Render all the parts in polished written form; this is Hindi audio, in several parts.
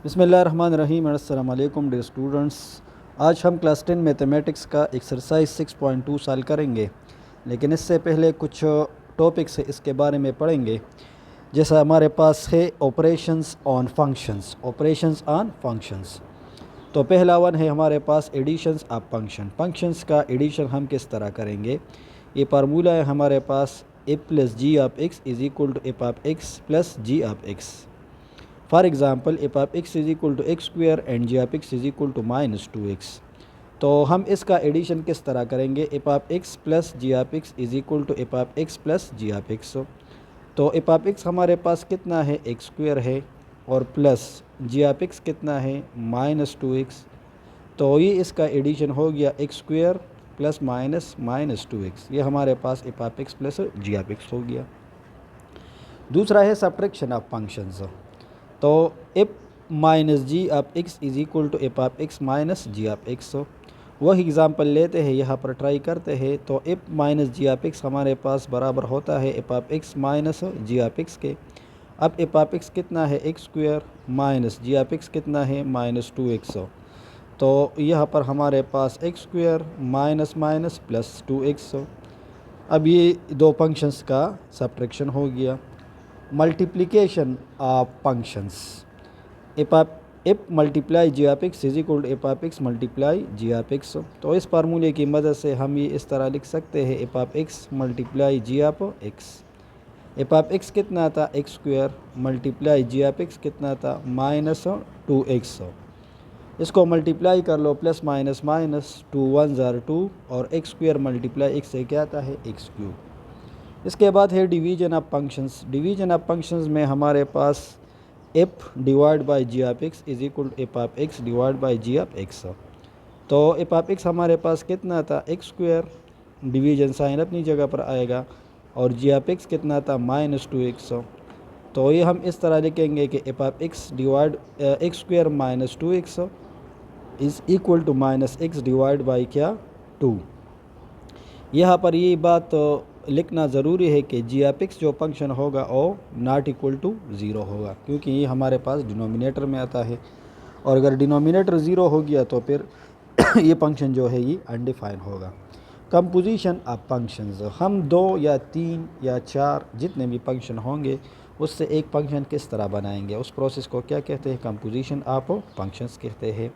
बिस्मिल्लाहिर्रहमानिर्रहीम। अस्सलाम वालेकुम डियर स्टूडेंट्स। आज हम क्लास 10 मैथमेटिक्स का एक्सरसाइज 6.2 सॉल्व करेंगे, लेकिन इससे पहले कुछ टॉपिक्स है इसके बारे में पढ़ेंगे। जैसा हमारे पास है operations on functions, operations on functions. तो पहला वन है हमारे पास एडिशंस ऑफ फंक्शंस का एडिशन हम किस तरह करेंगे। ये फार्मूला है हमारे पास a plus g of x is equal to f of x plus g of x. For example f of x is equal to x square and g of x is equal to -2x। तो हम इसका एडिशन किस तरह करेंगे। F of x plus g of x is equal to f of x plus g of x. तो एफ ऑफ एक्स हमारे पास कितना है, एक्स स्क्वायर है, और प्लस जी ऑफ एक्स कितना है, -2x। तो ये इसका एडिशन हो गया एक्स स्क्वायर प्लस -2x। ये हमारे पास f of x plus g of x हो गया। दूसरा है सब्ट्रैक्शन ऑफ फंक्शंस। तो f minus g of x is equal to f of x minus g of x. वही एग्ज़ाम्पल लेते हैं, यहाँ पर ट्राई करते हैं। तो f minus g of x हमारे पास बराबर होता है f of x minus g of x के। अब एफ ऑफ एक्स कितना है, x square, minus g of x कितना है, -2x। तो यहाँ पर हमारे पास x square minus minus plus 2x। अब ये दो फंक्शंस का सब्ट्रैक्शन हो गया। Multiplication of functions, f multiply g of x is equal to f of x multiply g of x. तो इस फार्मूले की मदद से हम ये इस तरह लिख सकते हैं, f of x multiply g of x. F of x कितना था, x square, multiply g of x कितना था, -2x। इसको मल्टीप्लाई कर लो, प्लस माइनस माइनस, 2 1 ज़ार 2, और एक्स स्क्वायर मल्टीप्लाई एक्स से क्या आता है, एक्स क्यूब। इसके बाद है division of functions. Division of functions में हमारे पास f divide by g of x is equal to f of x divide by g of x. तो एफ ऑफ एक्स हमारे पास कितना था, एक्स स्क्वायर, डिवीजन साइन अपनी जगह पर आएगा, और जी ऑफ एक्स कितना था, -2x। तो ये हम इस तरह लिखेंगे कि f of x divide x square -2x is equal to -x divide by क्या, 2। यहाँ पर ये बात लिखना ज़रूरी है कि जी ऑफ एक्स जो फंक्शन होगा वो नॉट इक्वल टू 0 होगा, क्योंकि ये हमारे पास डिनोमिनेटर में आता है, और अगर डिनोमिनेटर 0 हो गया तो फिर ये फंक्शन जो है ये अनडिफाइन होगा। कंपोजिशन ऑफ फंक्शंस, हम 2 या 3 या 4 जितने भी फंक्शन होंगे उससे एक फंक्शन किस तरह बनाएंगे, उस प्रोसेस को क्या कहते हैं, कंपोजिशन ऑफ फंक्शंस कहते हैं।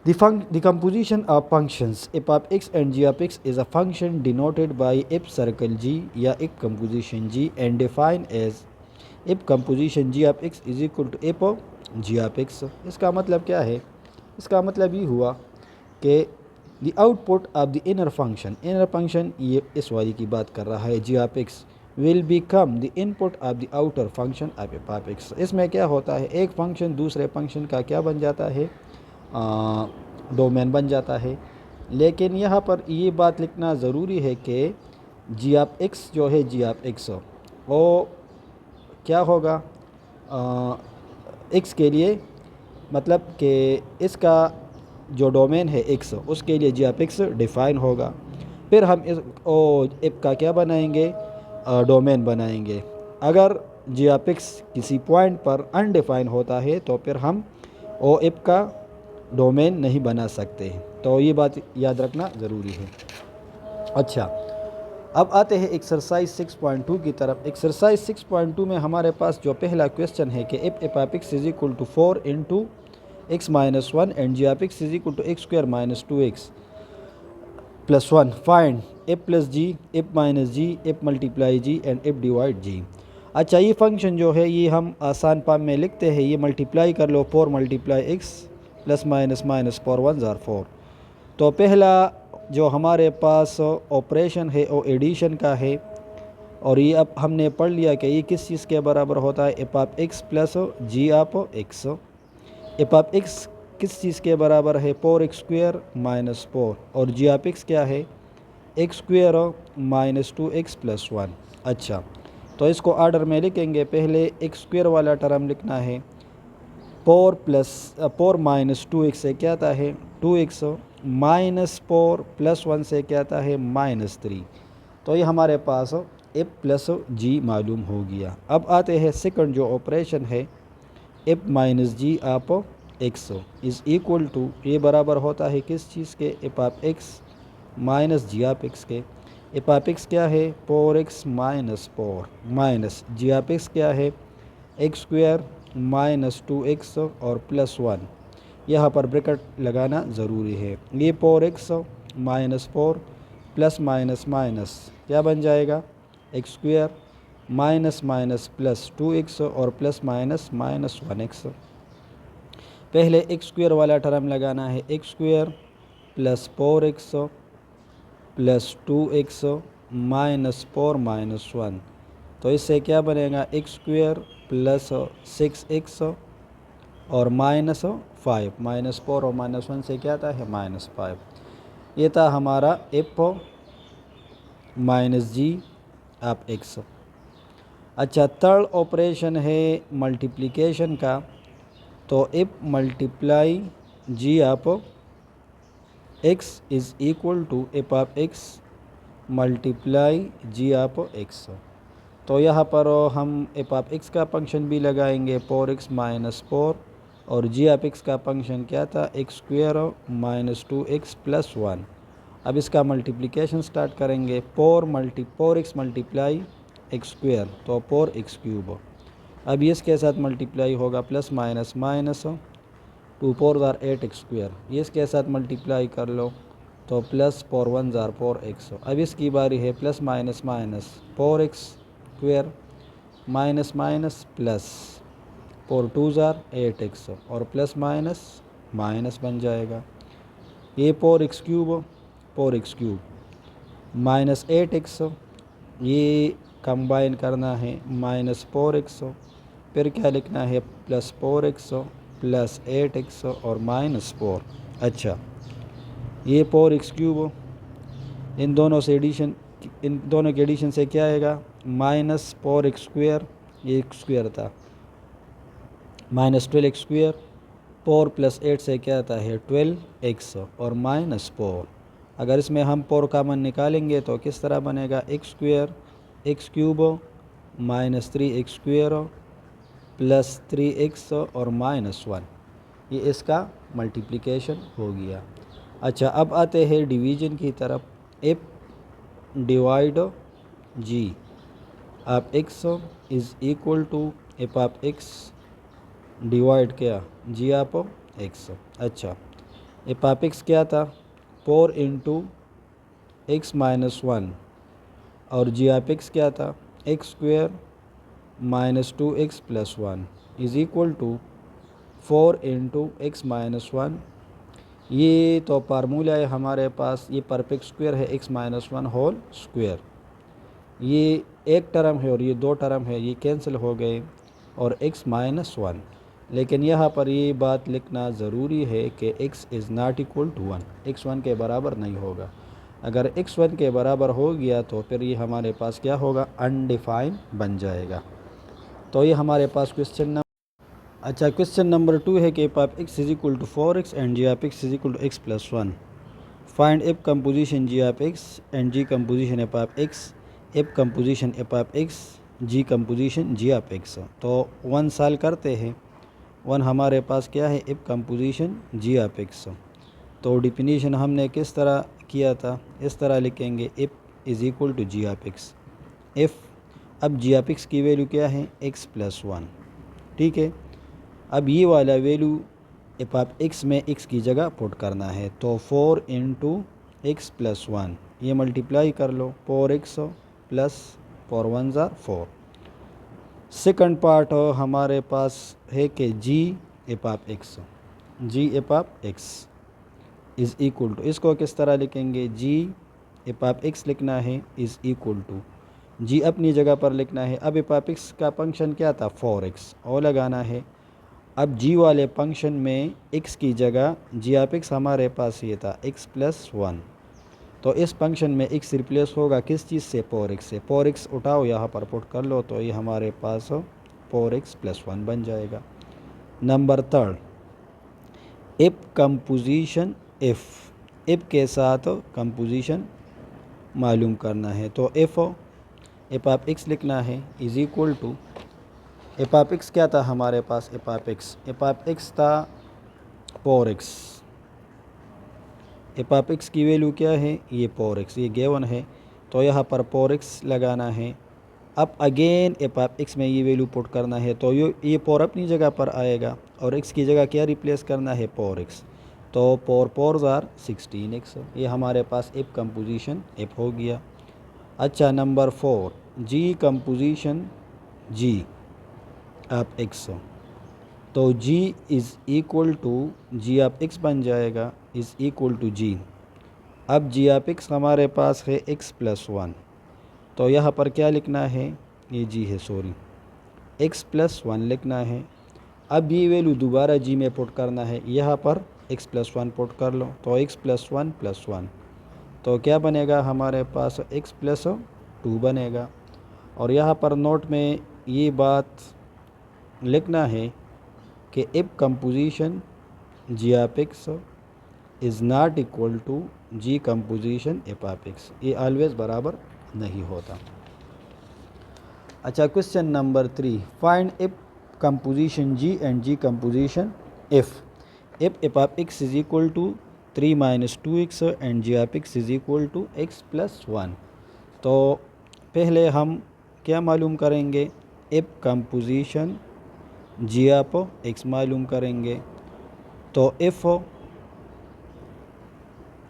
The composition of functions f of x and g of x is a function denoted by f circle g या f composition g and defined as f composition g of x is equal to f of g of x। इसका मतलब क्या है, इसका मतलब ये हुआ कि the output of the inner function ये इस वाली की बात कर रहा है, g of x will become the input of the outer function of f of x। इसमें क्या होता है, एक फंक्शन दूसरे फंक्शन का क्या बन जाता है, डोमेन बन जाता है। लेकिन यहाँ पर ये बात लिखना ज़रूरी है कि जी ऑफ एक्स जो है, जी ऑफ एक्स वो क्या होगा, एक्स के लिए, मतलब कि इसका जो डोमेन है एक्स, उसके लिए जी ऑफ एक्स डिफ़ाइन होगा। फिर हम इस एफ का क्या बनाएंगे, डोमेन बनाएंगे। अगर जी ऑफ एक्स किसी पॉइंट पर अनडिफाइन होता है तो फिर हम ओ एफ का डोमेन नहीं बना सकते हैं। तो ये बात याद रखना ज़रूरी है। अच्छा, अब आते हैं एक्सरसाइज 6.2 की तरफ। एक्सरसाइज 6.2 में हमारे पास जो पहला क्वेश्चन है कि f of x is equal to 4 into x minus 1 and g of x is equal to x square -2x plus 1, find f plus g, f minus g, f multiply g and f divide g. अच्छा, ये फंक्शन जो है ये हम आसान फॉर्म में लिखते हैं, ये मल्टीप्लाई कर लो, 4 multiply x plus minus minus 4 1 ज़ार 4। तो पहला जो हमारे पास ऑपरेशन है वो एडिशन का है, और ये अब हमने पढ़ लिया कि ये किस चीज़ के बराबर होता है, f of x plus g of x. F of x किस चीज़ के बराबर है, 4x स्क्वायर -4, और जी ऑफ एक्स क्या है, एक्स स्क्वायर -2x प्लस 1। अच्छा, तो इसको ऑर्डर में लिखेंगे। पहले एक्स स्क्वायर वाला टर्म लिखना है, 4 माइनस 2x से क्या आता है, 2x, -4 प्लस 1 से क्या आता है, -3। तो ये हमारे पास एफ प्लस जी मालूम हो गया। अब आते हैं सेकंड जो ऑपरेशन है, F minus g of x is equal to, ये बराबर होता है किस चीज़ के, F of x minus g of x के। एफ आप एक्स क्या है, four x minus four, minus g of x क्या है, x square minus two x और प्लस वन। यहाँ पर ब्रैकेट लगाना ज़रूरी है। ये four x minus four plus minus minus क्या बन जाएगा, x square minus minus plus two x और plus minus minus one x. पहले एक्स स्क्वायर वाला टर्म लगाना है, x square plus four x plus two x minus four minus one. तो इससे क्या बनेगा, x square plus six x और माइनस फाइव, माइनस फोर और माइनस वन से क्या था है माइनस फाइव। ये था हमारा F minus g of x. अच्छा, थर्ड ऑपरेशन है मल्टीप्लिकेशन का। तो F multiply g of x is equal to f of x multiply g of x. तो यहाँ पर हम एफ आप एक्स का फंक्शन भी लगाएंगे, फोर एक्स माइनस फोर, और जी आप एक्स का फंक्शन क्या था, x square minus two x plus one. अब इसका मल्टीप्लिकेशन स्टार्ट करेंगे, four x multiply x square तो फोर एक्स क्यूब। अब ये इसके साथ मल्टीप्लाई होगा, plus minus minus, two four ज़ार एट एक्स स्क्वायर, ये इसके साथ मल्टीप्लाई कर लो तो प्लस फोर वन ज़ार फोर एक्स। अब इसकी बारी है plus minus minus, four x square minus minus plus, four two ज़ार एट एक्स और प्लस माइनस माइनस बन जाएगा। ये four x cube minus eight x, ये कंबाइन करना है माइनस फोर एक्स, फिर क्या लिखना है, plus four x plus eight x और माइनस फोर। अच्छा, ये फोर एक्स क्यूब, इन दोनों के एडिशन से क्या आएगा, माइनस फोर एक्स स्क्वायर, ये एक्स स्क्वायर था, minus twelve x square, four plus eight से क्या आता है ट्वेल्व एक्स और माइनस फोर। अगर इसमें हम फोर कॉमन निकालेंगे तो किस तरह बनेगा, x square x cube minus three x square plus three x और माइनस वन। ये इसका मल्टीप्लिकेशन हो गया। अच्छा, अब आते हैं डिवीज़न की तरफ। F divide g of x is equal to f of x divide क्या, जी आप एक्स। अच्छा, एफ आप एक्स क्या था, four into x minus one, और जी आप एक्स क्या था, x square minus two x plus one is equal to four into x minus one. ये तो फार्मूला है हमारे पास, ये परफेक्ट स्क्वायर है x minus one whole square. ये एक टर्म है और ये दो टर्म है, ये कैंसिल हो गए और एक्स माइनस वन। लेकिन यहाँ पर ये बात लिखना ज़रूरी है कि x is not equal to one, x one के बराबर नहीं होगा। अगर एक्स वन के बराबर हो गया तो फिर ये हमारे पास क्या होगा, अनडिफाइन बन जाएगा। तो ये हमारे पास क्वेश्चन नंबर, अच्छा क्वेश्चन नंबर टू है कि f of x is equal to four x and g of x is equal to x plus one. Find f composition g of x and g composition f of x, f composition f of x, g composition g of x. तो वन साल करते हैं, वन हमारे पास क्या है, f composition g of x. तो डिफिनीशन हमने किस तरह किया था, इस तरह लिखेंगे, f is equal to g of x. F, अब जी ऑफ एक्स की वैल्यू क्या है, एक्स प्लस वन, ठीक है। अब ये वाला वैल्यू एफ ऑफ एक्स में एक्स की जगह पुट करना है, तो four into x plus one, ये मल्टीप्लाई कर लो, four x plus four one ज़ार फोर। सेकंड पार्ट हमारे पास है कि g f of x, g f of x is equal to, इसको किस तरह लिखेंगे, जी एफ ऑफ एक्स लिखना है इज़ इक्वल टू, जी अपनी जगह पर लिखना है। अब एफ ऑफ एक्स का फंक्शन क्या था, फोर एक्स, और लगाना है। अब जी वाले फंक्शन में x की जगह जी ऑफ एक्स हमारे पास ये था x प्लस वन, तो इस फंक्शन में x रिप्लेस होगा किस चीज़ से, फोर एक्स से। फोर एक्स उठाओ यहाँ पर पुट कर लो, तो ये हमारे पास फोर एक्स प्लस वन बन जाएगा। Number third, F composition f, F के साथ कंपोजिशन मालूम करना है। तो एफ ऑफ एक्स लिखना है is equal to f of x क्या था हमारे पास? एफ ऑफ एक्स था 4x। एफ ऑफ एक्स की वैल्यू क्या है? ये 4x, ये गिवन है, तो यहाँ पर 4x लगाना है। अब अगेन एफ ऑफ एक्स में ये वैल्यू पुट करना है, तो ये 4 अपनी जगह पर आएगा और x की जगह क्या रिप्लेस करना है? 4x। तो 4 4 आर 16x। ये हमारे पास एफ कंपोजिशन एफ हो गया। अच्छा, number 4, g composition g of x. तो g is equal to g of x बन जाएगा, इज़ इक्वल टू जी। अब जी ऑफ एक्स हमारे पास है x+1, तो यहाँ पर क्या लिखना है? ये जी है, सॉरी, x+1 लिखना है। अब ये वैल्यू दोबारा जी में पुट करना है, यहाँ पर x+1 पुट कर लो, तो x+1+1, तो क्या बनेगा हमारे पास? x+2 बनेगा। और यहाँ पर नोट में ये बात लिखना है कि f composition g of x is not equal to g composition f of x, ये ऑलवेज़ बराबर नहीं होता। अच्छा, question number 3, find f composition g and g composition f f of x is equal to 3 - 2x and g of x is equal to x+1। तो पहले हम क्या मालूम करेंगे? F composition g of x मालूम करेंगे। तो इफ़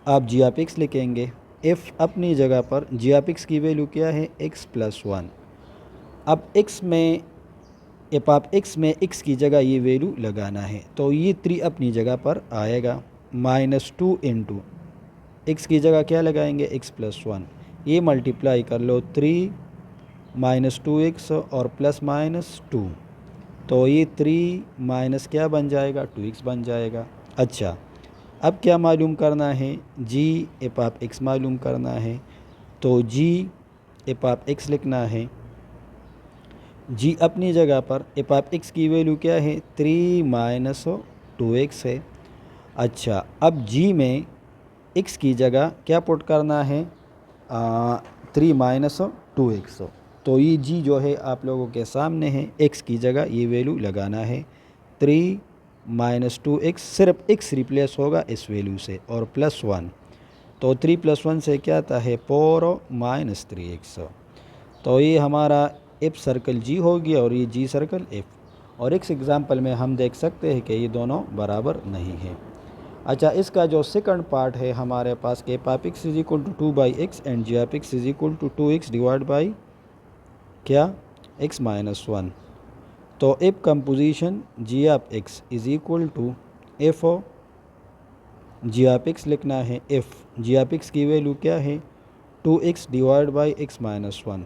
आप जी ऑफ एक्स लिखेंगे, इफ़ अपनी जगह पर जी ऑफ एक्स की वैल्यू क्या है? x+1। अब x में एफ ऑफ एक्स में x की जगह ये वैल्यू लगाना है, तो ये 3 अपनी जगह पर आएगा। -2 इंटू एक्स की जगह क्या लगाएंगे? x+1, ये मल्टीप्लाई कर लो, 3 - 2x और +-2, तो ये 3 माइनस क्या बन जाएगा? 2x बन जाएगा। अच्छा, अब क्या मालूम करना है? जी एफ ऑफ एक्स मालूम करना है, तो जी एफ ऑफ एक्स लिखना है। जी अपनी जगह पर एफ ऑफ एक्स की वैल्यू क्या है? 3 - 2x है। अच्छा, अब जी में x की जगह क्या पुट करना है? 3 - 2x। तो ये जी जो है आप लोगों के सामने है, x की जगह ये वैल्यू लगाना है, 3 - 2x, सिर्फ x रिप्लेस होगा इस वैल्यू से, और +1, तो 3 + 1 से क्या आता है? 4 - 3x। तो ये हमारा एफ सर्कल जी हो गया और ये जी सर्कल एफ। और इस एग्ज़ाम्पल में हम देख सकते हैं कि ये दोनों बराबर नहीं है। अच्छा, इसका जो सेकंड पार्ट है हमारे पास के f of x is equal to 2/x and g of x is equal to 2x divide by क्या? x-1। तो f composition g of x is equal to f g of x लिखना है। एफ जी ऑफ एक्स की वैल्यू क्या है? 2x divide by x-1।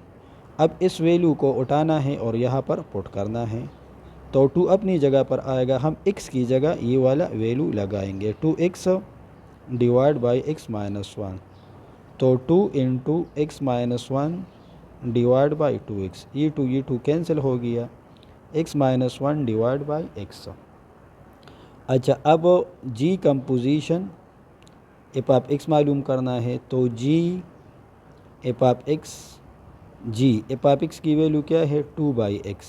अब इस वैल्यू को उठाना है और यहाँ पर पुट करना है, तो 2 अपनी जगह पर आएगा, हम x की जगह ये वाला वैल्यू लगाएंगे, 2x डिवाइड बाई x-1, तो 2 into x-1 divide by 2x, ये 2 कैंसिल हो गया, x-1 डिवाइड बाई x। अच्छा, अब g composition f of x मालूम करना है, तो g f of x, g f of x की वैल्यू क्या है? 2/x।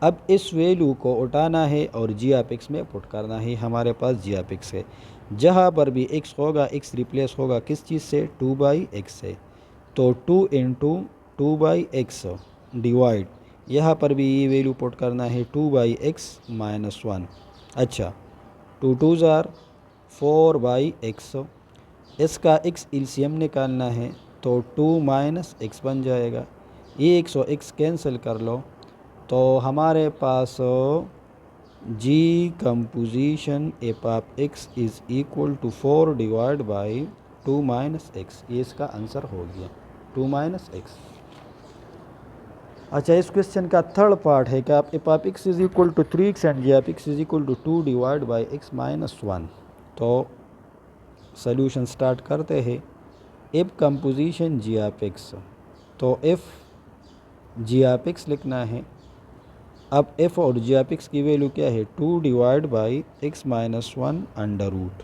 अब इस वैल्यू को उठाना है और जी ऑफ एक्स में पुट करना है, हमारे पास जी ऑफ एक्स है, जहाँ पर भी x होगा x रिप्लेस होगा किस चीज़ से? 2/x से, तो 2 इंटू 2/x डिवाइड, यहाँ पर भी ये वैल्यू पुट करना है, 2/x-1। अच्छा, 2 2 आर 4/x, इसका x एलसीएम निकालना है, तो 2 - x बन जाएगा, ये x और x कैंसिल कर लो, तो हमारे पास g composition f of x is equal to 4 divide by 2 - x, ये इसका आंसर हो गया, 2 - x। अच्छा, इस क्वेश्चन का थर्ड पार्ट है कि आप f of x is equal to 3x and g of x is equal to 2 divide by x-1। तो सॉल्यूशन स्टार्ट करते हैं। F composition g of x, तो एफ जी ऑफ एक्स लिखना है। अब एफ और जी ऑफ एक्स की वैल्यू क्या है? 2 divide by x-1 under root.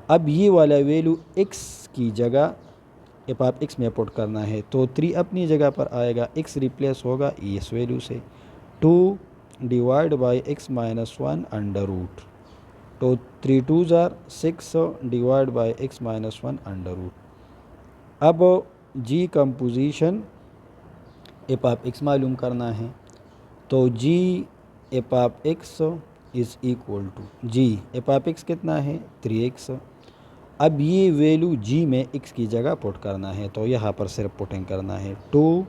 अब ये वाला वैल्यू x की जगह एफ ऑफ एक्स में पुट करना है, तो 3 अपनी जगह पर आएगा, x रिप्लेस होगा इस वैल्यू से, 2 divide by x minus 1 under root. तो 3 2 जार 6 divide by x minus 1 under root. अब g composition f of x मालूम करना है। तो g f of x is equal to g f of x कितना है 3x। अब ये वैल्यू जी में x की जगह पुट करना है, तो यहाँ पर सिर्फ पुटिंग करना है 2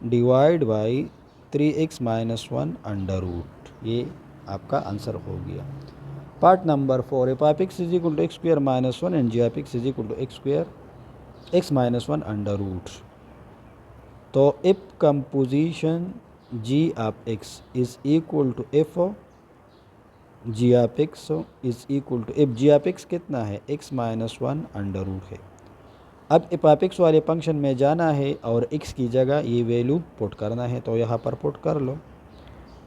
divide by 3x minus 1 under root. ये आपका आंसर हो गया। Part number 4, f of x is equal to x square minus 1 and g of x is equal to x square x minus 1 under root. तो f composition g of x is equal to f g of x is equal to f g of x कितना है x माइनस 1 अंडर रूट है। अब एफ ऑफ x वाले फंक्शन में जाना है और x की जगह ये वैल्यू पुट करना है, तो यहाँ पर पुट कर लो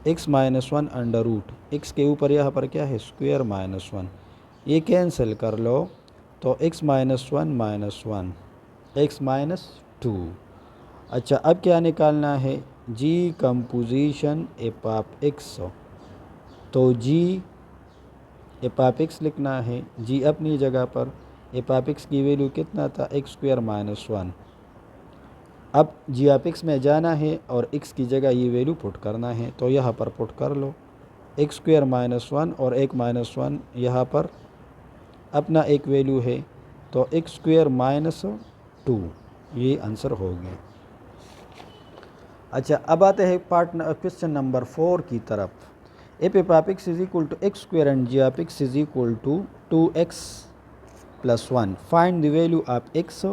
x minus 1 under root, x के ऊपर यहाँ पर क्या है स्क्वायर माइनस 1, ये कैंसिल कर लो तो x minus 1 minus 1 x minus 2। अच्छा अब क्या निकालना है जी कंपोजिशन एफ ऑफ x। तो जी एफ ऑफ x लिखना है, जी अपनी जगह पर एफ ऑफ x की वैल्यू कितना था एक्स स्क्वायर माइनस 1। अब जी ऑफ x में जाना है और x की जगह ये वैल्यू पुट करना है, तो यहाँ पर पुट कर लो एक्स स्क्वायर माइनस 1 और एक माइनस 1 यहाँ पर अपना एक वैल्यू है, तो एक्स स्क्वायर माइनस 2, ये आंसर हो गया। अच्छा अब आते हैं पार्ट क्वेश्चन नंबर 4 की तरफ। F of x is equal to x square and g of x is equal to 2x plus 1, find the value of x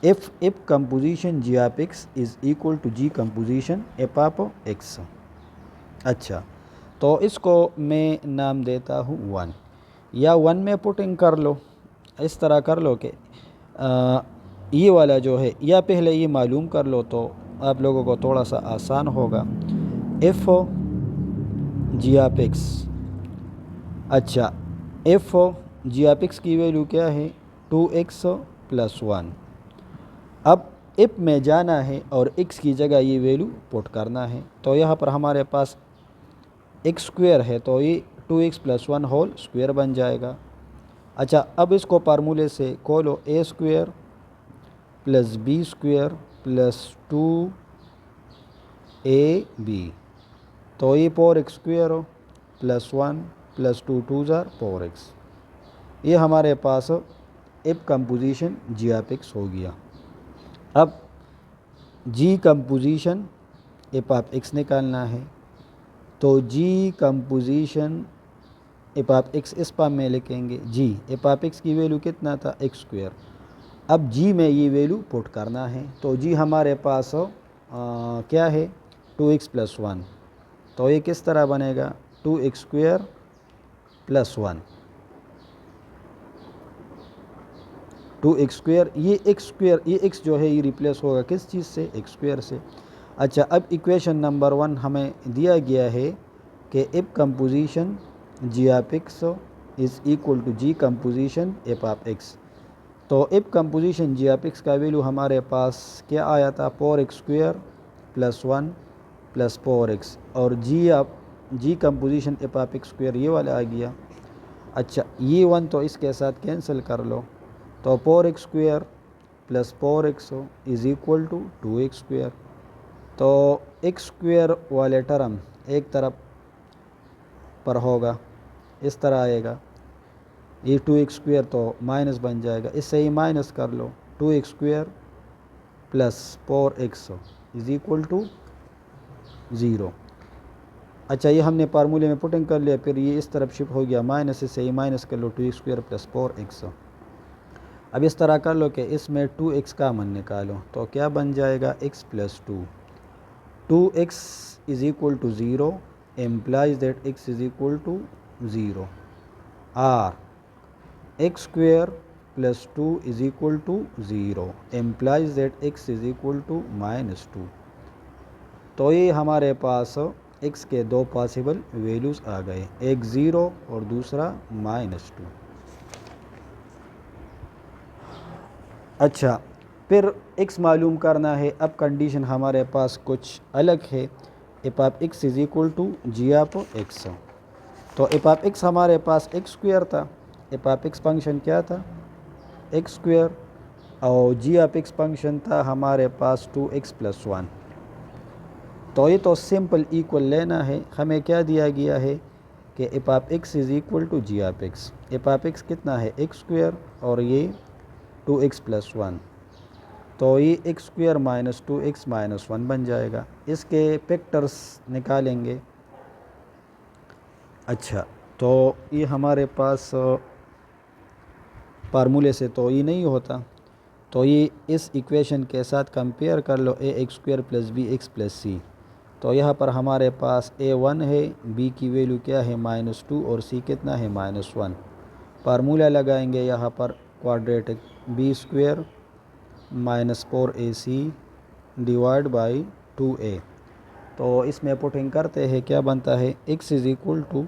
if composition g of x is equal to g composition f of x। अच्छा तो इसको मैं नाम देता हूँ 1, या 1 में पुटिंग कर लो, इस तरह कर लो कि ये वाला जो है या पहले ये मालूम कर लो तो आप लोगों को थोड़ा सा आसान होगा। एफ जी ऑफ एक्स, अच्छा एफ जी ऑफ एक्स की वैल्यू क्या है 2x प्लस 1। अब इफ में जाना है और x की जगह ये वैल्यू पुट करना है, तो यहाँ पर हमारे पास एक्स स्क्वायर है तो ये 2x प्लस 1 होल स्क्वायर बन जाएगा। अच्छा अब इसको फार्मूले से खोलो a square plus b square plus 2ab, तो ये 4x स्क्वायर हो प्लस 1 प्लस 2 2 जार 4x। ये हमारे पास f composition g of x हो गया। अब g composition f of x निकालना है, तो g composition f of x इस फॉर्म में लिखेंगे जी एफ ऑफ एक्स की वैल्यू कितना था एक्स स्क्वायर। अब जी में ये वैल्यू पुट करना है, तो जी हमारे पास क्या है 2x प्लस 1, तो ये किस तरह बनेगा 2x square plus 1, 2x square, ये x स्क्वायर ये x जो है ये रिप्लेस होगा किस चीज़ से x स्क्वायर से। अच्छा अब इक्वेशन नंबर 1 हमें दिया गया है कि f composition g of x is equal to g composition f of x. तो f composition g of x का वैल्यू हमारे पास क्या आया था 4x square plus 1 plus 4x, और g composition f of x square ये वाला आ गया। अच्छा ये 1 तो इसके साथ कैंसिल कर लो, तो 4x square plus 4x is equal to 2x square. तो x स्क्वायर वाले टर्म एक तरफ पर होगा, इस तरह आएगा, ये 2x स्क्वायर तो माइनस बन जाएगा, इससे ही माइनस कर लो 2x square plus 4x is equal to 0। अच्छा ये हमने फार्मूले में पुटिंग कर लिया, फिर ये इस तरफ शिफ्ट हो गया माइनस, इससे ही माइनस कर लो 2x स्क्वायर प्लस 4x। अब इस तरह कर लो कि इसमें 2x का मन निकालो, तो क्या बन जाएगा x plus 2, 2x is equal to 0 implies that x is equal to 0, or x square plus 2 is equal to 0 implies that x is equal to minus 2। तो ये हमारे पास x के दो पॉसिबल वैल्यूज़ आ गए, एक 0 और दूसरा -2। अच्छा फिर x मालूम करना है। अब कंडीशन हमारे पास कुछ अलग है, f of x is equal to g of x. तो एफ ऑफ एक्स हमारे पास एक्स स्क्वायर था, एफ ऑफ एक्स फंक्शन क्या था, एक्स स्क्वायर, और जी ऑफ एक्स फंक्शन था हमारे पास 2x+1। तो ये तो सिंपल इक्वल लेना है। हमें क्या दिया गया है कि f of x is equal to g of x. F of x कितना है, एक्स स्क्वायर, और ये 2x+1। तो ये एक्स स्क्वायर माइनस 2x-1 बन जाएगा। इसके फैक्टर्स निकालेंगे। अच्छा, तो ये हमारे पास फार्मूले से तो ये नहीं होता, तो ये इस इक्वेशन के साथ कंपेयर कर लो, a x square plus b x plus c. तो यहाँ पर हमारे पास a1 है, b की वैल्यू क्या है -2, और c कितना है -1। फार्मूला लगाएंगे यहाँ पर quadratic, b square -4ac divide by 2a। तो इसमें पुटिंग करते हैं, क्या बनता है, x is equal to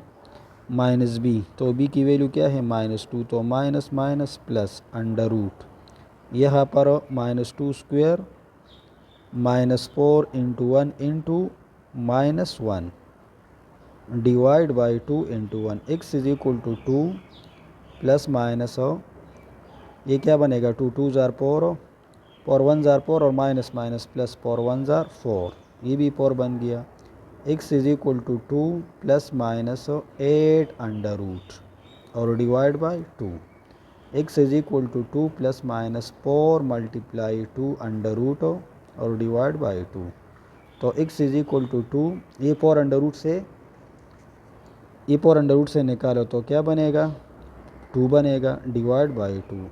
-b, तो b की वैल्यू क्या है -2, तो minus minus plus under root, यहाँ पर -2 square -4 into 1 into -1 divide by 2 into 1। X is equal to 2 plus minus, ये क्या बनेगा, 2 2 ज़ार 4, 4 1 ज़ार 4, और माइनस माइनस प्लस 4 1 ज़ार 4, ये भी 4 बन गया। X is equal to 2 plus minus 8 under root, और divide by 2। X is equal to 2 plus minus 4 multiply 2 under root, और डिवाइड बाई 2। तो x इज इक्वल टू 2, ये 4 अंडर रूट से निकालो तो क्या बनेगा, 2 बनेगा, डिवाइड बाई 2।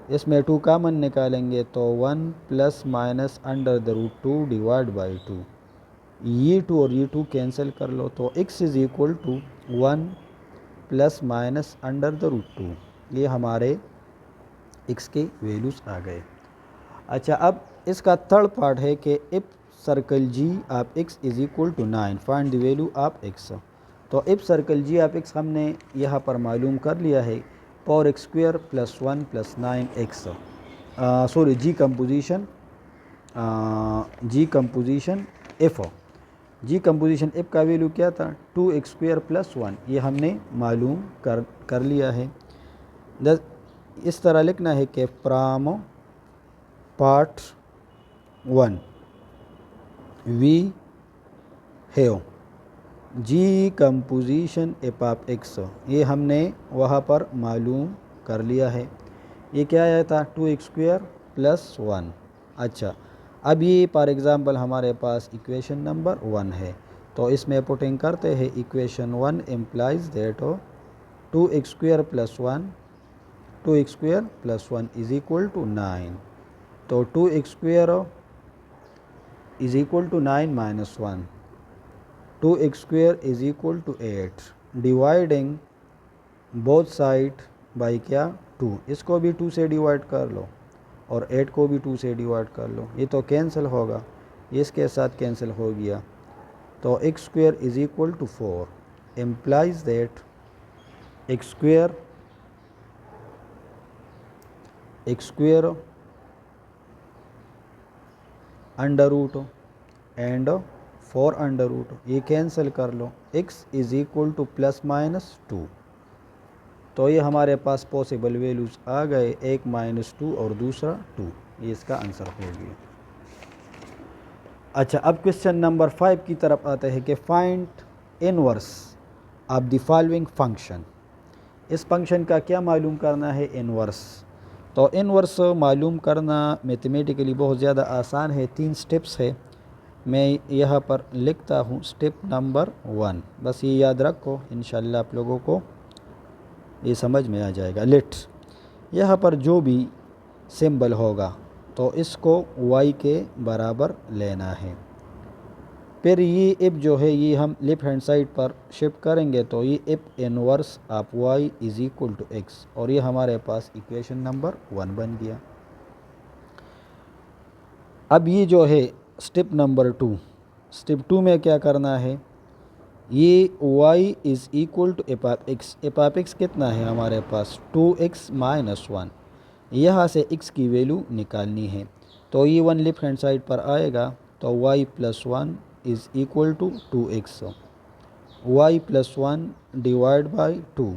इसमें 2 कामन निकालेंगे तो 1 plus minus under the root 2 divide by 2। ये 2 और ये 2 कैंसिल कर लो, तो x is equal to 1 plus minus under the root 2। ये हमारे x के वैल्यूज़ आ गए। अच्छा, अब इसका थर्ड पार्ट है कि f circle g of x is equal to 9 find the value of x. तो f circle g of x हमने यहाँ पर मालूम कर लिया है, power x square plus 1 plus 9x, sorry g composition f, g composition f का वैल्यू क्या था, 2x स्क्वायर प्लस 1, ये हमने मालूम कर लिया है। इस तरह लिखना है कि from part 1 we have g composition f of x, ये हमने वहाँ पर मालूम कर लिया है। ये क्या आया था, 2x स्क्वायर प्लस 1। अच्छा, अब ये फॉर एग्ज़ाम्पल हमारे पास इक्वेशन नंबर 1 है, तो इसमें पुटिंग करते हैं, equation 1 implies that 2x square plus 1, 2x square plus 1 is equal to 9। तो 2x square is equal to 9 minus 1, 2x square is equal to 8, dividing both side by क्या, 2। इसको भी 2 से डिवाइड कर लो, और 8 को भी 2 से डिवाइड कर लो, ये तो कैंसिल होगा, ये इसके साथ कैंसिल हो गया। तो x square is equal to 4 implies that x square under root and 4 under root, ये कैंसिल कर लो, x is equal to plus minus 2। तो ये हमारे पास पॉसिबल वैल्यूज़ आ गए, एक -2 और दूसरा 2, ये इसका आंसर हो गया। अच्छा, अब क्वेश्चन नंबर 5 की तरफ आते हैं कि find inverse of the following function. इस फंक्शन का क्या मालूम करना है, इनवर्स। तो इनवर्स मालूम करना मैथमेटिकली बहुत ज़्यादा आसान है, 3 स्टेप्स है। मैं यहाँ पर लिखता हूँ स्टेप नंबर 1, बस ये याद रखो, इंशाल्लाह आप लोगों को ये समझ में आ जाएगा। लेट, यहाँ पर जो भी सिंबल होगा तो इसको y के बराबर लेना है। फिर ये इफ जो है ये हम लेफ्ट हैंड साइड पर शिफ्ट करेंगे, तो ये f inverse of y is equal to x, और ये हमारे पास इक्वेशन नंबर 1 बन गया। अब ये जो है स्टेप नंबर 2, स्टेप 2 में क्या करना है, ये y is equal to f of x, f of x कितना है हमारे पास 2x माइनस 1, यहाँ से x की वैल्यू निकालनी है। तो ये 1 लेफ्ट हैंड साइड पर आएगा, तो y plus 1 is equal to 2x, y plus 1 divide by 2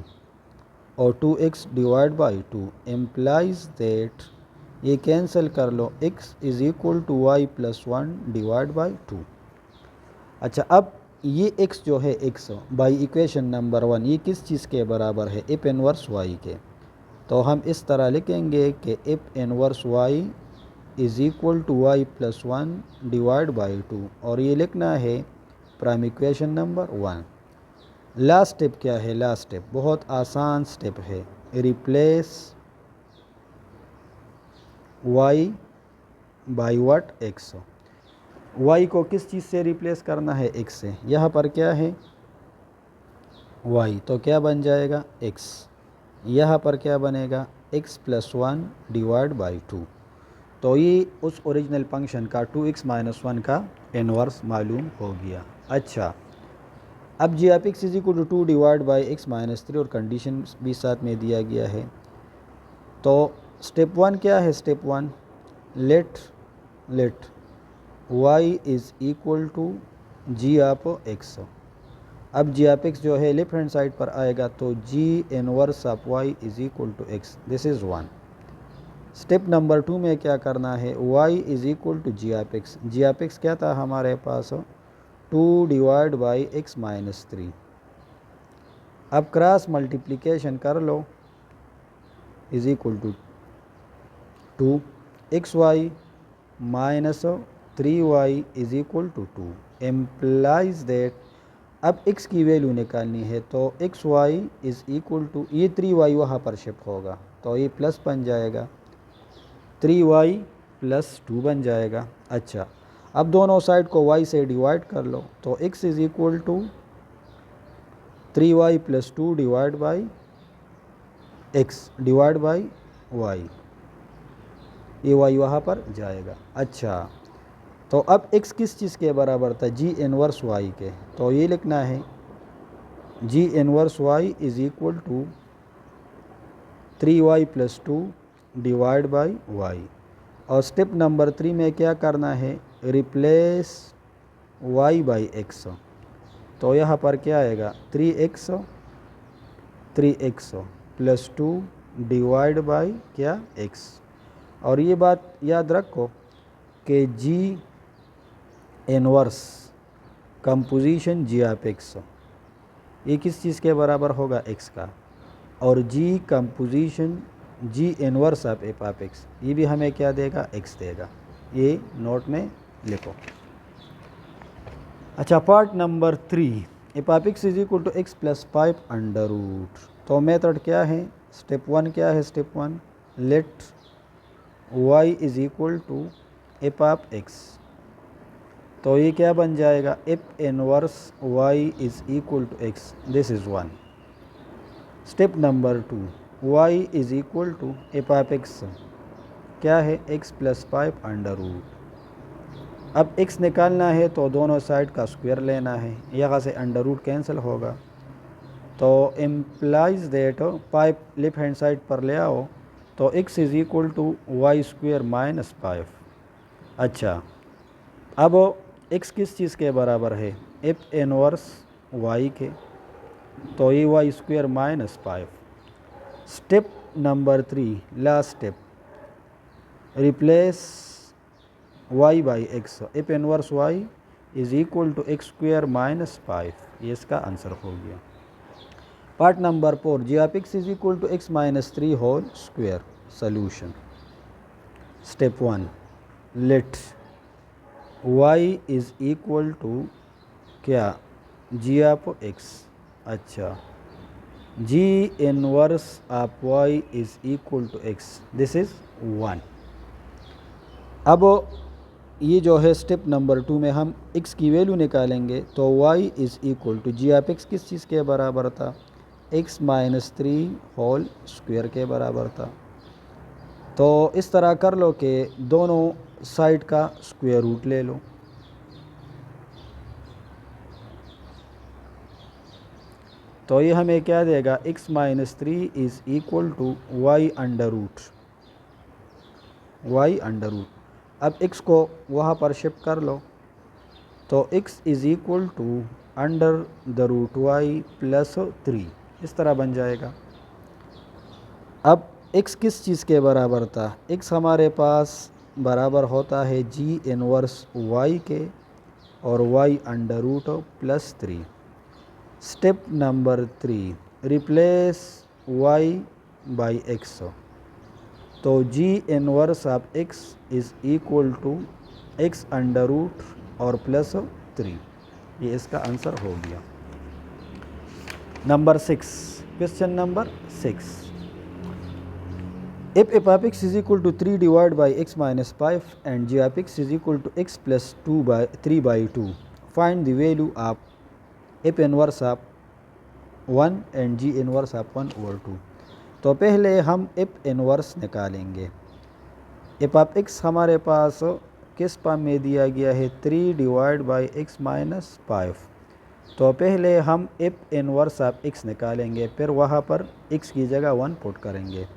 और 2x divide by 2 implies that, ये कैंसिल कर लो, x is equal to y plus 1 divide by 2। अच्छा, अब ये x जो है x बाई इक्वेशन नंबर 1 ये किस चीज़ के बराबर है? इफ इनवर्स y के। तो हम इस तरह लिखेंगे कि f inverse y is equal to y plus 1 divide by 2 और ये लिखना है prime equation number 1। Last step क्या है? लास्ट स्टेप बहुत आसान स्टेप है, replace y by what? x। y को किस चीज़ से रिप्लेस करना है? x से। यहाँ पर क्या है? y, तो क्या बन जाएगा? x। यहाँ पर क्या बनेगा? x plus 1 divide by 2। तो ये उस ओरिजिनल फंक्शन का 2x माइनस 1 का इनवर्स मालूम हो गया। अच्छा, अब जी आप x is equal to 2 divide by x minus 3 और कंडीशन भी साथ में दिया गया है। तो स्टेप 1 क्या है? Step 1, let y is equal to g आप x। अब जी आप x जो है लेफ्ट हैंड साइड पर आएगा, तो g inverse of y is equal to x, this is 1। Step number 2 में क्या करना है? y is equal to g of x. G of x क्या था हमारे पास? 2 डिवाइड बाई x माइनस 3। अब क्रॉस मल्टीप्लिकेशन कर लो, is equal to 2xy minus 3y is equal to 2 implies that, अब x की वैल्यू निकालनी है, तो xy इज़ इक्वल टू, ये 3y वहाँ पर शिफ्ट होगा तो ये प्लस बन जाएगा, 3y प्लस 2 बन जाएगा। अच्छा, अब दोनों साइड को y से डिवाइड कर लो, तो x is equal to 3y plus 2 divide by x divide by y, ये y वहाँ पर जाएगा। अच्छा, तो अब x किस चीज़ के बराबर था? जी इनवर्स y के। तो ये लिखना है g inverse y is equal to 3y plus 2 divide by y। और स्टेप नंबर 3 में क्या करना है? Replace y by x। तो यहाँ पर क्या आएगा? 3x प्लस 2 डिवाइड बाई क्या? x। और ये बात याद रखो कि g inverse composition g of x ये किस चीज़ के बराबर होगा? x का। और g composition ji inverse of F of x, ये भी हमें क्या देगा? x देगा। ये नोट में लिखो। अच्छा, part number 3, f of x is equal to x plus 5 under root. तो मेथड क्या है? स्टेप 1 क्या है? Step 1, let y is equal to f of x. तो ये क्या बन जाएगा? F inverse y is equal to x, this is 1। Step number 2, y is equal to f of x क्या है? x plus 5 under root. अब x निकालना है तो दोनों साइड का स्क्वायर लेना है, यहाँ से अंडर रूट कैंसिल होगा, तो implies that 5 left hand side पर ले आओ, तो x is equal to y square minus 5। अच्छा, अब x किस चीज़ के बराबर है? एफ इनवर्स y के, तो ये y square minus 5। Step number 3, last step, replace y by x। F inverse y is equal to x square minus 5, ये इसका आंसर हो गया। Part number 4, g of x is equal to x minus 3 whole square. Solution, step 1, let y is equal to क्या? G of x. अच्छा, g inverse of y is equal to x, this is 1। अब ये जो है स्टेप नंबर 2 में हम x की वैल्यू निकालेंगे, तो y is equal to g of x किस चीज़ के बराबर था? x माइनस 3 होल स्क्वायर के बराबर था। तो इस तरह कर लो कि दोनों साइड का स्क्वायर रूट ले लो, तो ये हमें क्या देगा? x minus 3 is equal to y under root, y under root. अब x को वहाँ पर शिफ्ट कर लो, तो x is equal to under the root y plus 3 इस तरह बन जाएगा। अब x किस चीज़ के बराबर था? x हमारे पास बराबर होता है जी इनवर्स y के और y under root plus 3। Step number 3, replace y by x। तो g inverse of x is equal to x under root और प्लस 3। ये इसका आंसर हो गया। Number 6, question number 6, if f of x is equal to 3 divided by x minus 5 and g of x is equal to x plus 3 by 2, find the value of f inverse of 1 and g inverse of 1 over 2। तो पहले हम f इनवर्स निकालेंगे। f of x हमारे पास किस फॉर्म में दिया गया है? 3 डिवाइड बाई x माइनस 5। तो पहले हम f इनवर्स ऑफ x निकालेंगे, फिर वहाँ पर x की जगह 1 पुट करेंगे।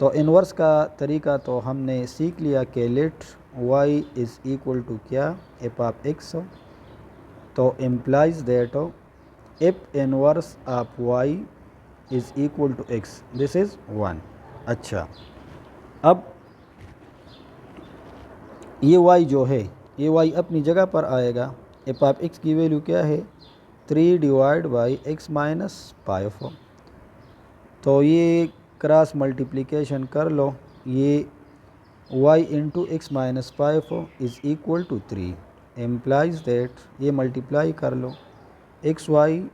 तो इनवर्स का तरीका तो हमने सीख लिया कि let y is equal to क्या? f of x। तो implies that f inverse of y is equal to x, this is 1। अच्छा, अब ये y जो है ये y अपनी जगह पर आएगा। f ऑफ x की वैल्यू क्या है? 3 डिवाइड बाई x माइनस 5। तो ये क्रॉस मल्टीप्लिकेशन कर लो, ये y into x minus 5 is equal to 3। Implies that ये मल्टीप्लाई कर लो, x y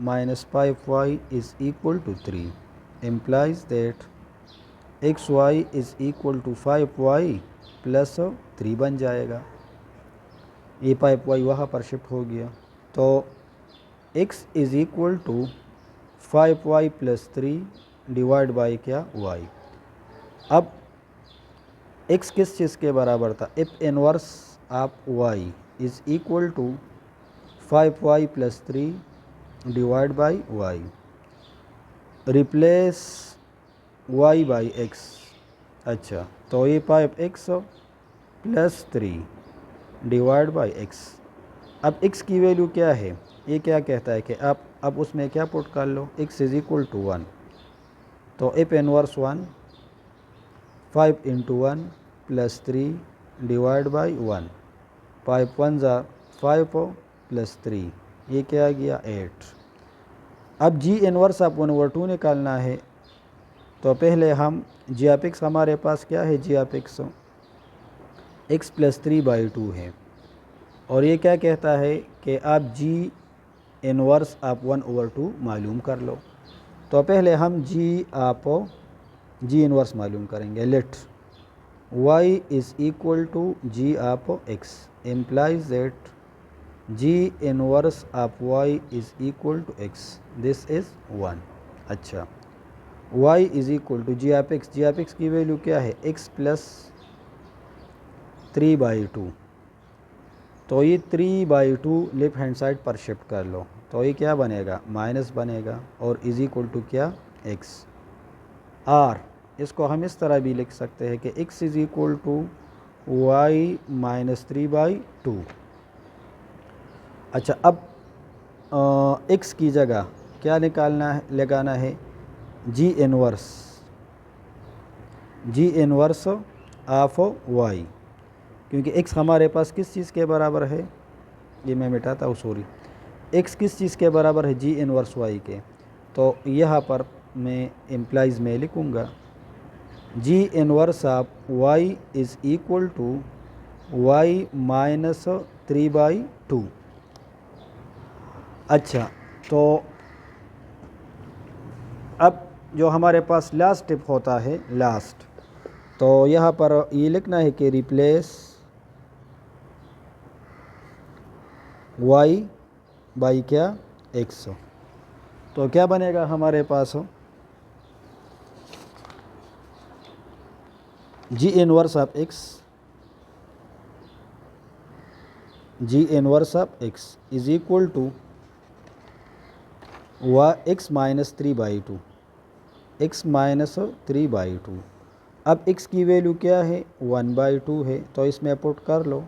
minus 5y is equal to 3। Implies that x y is equal to 5y plus 3 बन जाएगा। ये 5y वहाँ पर शिफ्ट हो गया। तो x is equal to 5y plus 3 divide by क्या? y। अब x किस चीज़ के बराबर था? f inverse of y is equal to 5y plus 3 divide by y। Replace y by x। अच्छा, तो ये 5x plus 3 divide by x। अब x की वैल्यू क्या है? ये क्या कहता है कि आप अब उसमें क्या पुट कर लो? x is equal to 1। तो f inverse 1, 5 into 1 plus 3 divide by 1। 5 1 ज़ा 5 प्लस 3, ये क्या आ गया? 8। अब g इनवर्स ऑफ 1 ओवर 2 निकालना है। तो पहले हम g ऑफ x हमारे पास क्या है? g of x plus 3 by 2 है, और ये क्या कहता है कि आप g इनवर्स ऑफ 1 ओवर 2 मालूम कर लो। तो पहले हम g इनवर्स मालूम करेंगे। Let y is equal to g of x implies that g inverse of y is equal to x, this is 1। अच्छा, y is equal to g of x की वैल्यू क्या है? x plus 3 by 2। तो ये 3 बाई 2 लेफ्ट हैंड साइड पर शिफ्ट कर लो, तो ये क्या बनेगा? माइनस बनेगा, और इज़ इक्वल टू क्या? x। और इसको हम इस तरह भी लिख सकते हैं कि x is equal to y minus 3 by 2। अच्छा, अब x की जगह क्या निकालना है? लगाना है g इनवर्स ऑफ y, क्योंकि x हमारे पास किस चीज़ के बराबर है? ये मैं मिटाता हूँ, सॉरी। x किस चीज़ के बराबर है? g इनवर्स y के। तो यहाँ पर मैं इम्प्लाइज में लिखूँगा g inverse of y is equal to y minus 3 by 2। अच्छा, तो अब जो हमारे पास लास्ट स्टेप होता है, लास्ट, तो यहाँ पर ये लिखना है कि रिप्लेस y बाई क्या? x। तो क्या बनेगा हमारे पास? g inverse of x is equal to x minus 3 by 2, x minus 3 by 2। अब x की वैल्यू क्या है? 1 बाई 2 है, तो इसमें पुट कर लो।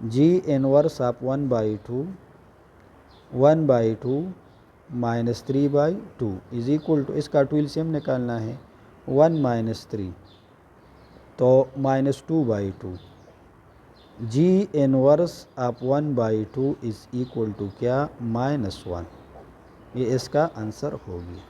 G inverse of 1/2 1/2 minus 3/2 is equal to, इसका 2 एलसीएम निकालना है, 1 माइनस 3 तो -2/2। G inverse of 1/2 is equal to क्या, -1। ये इसका आंसर हो गया।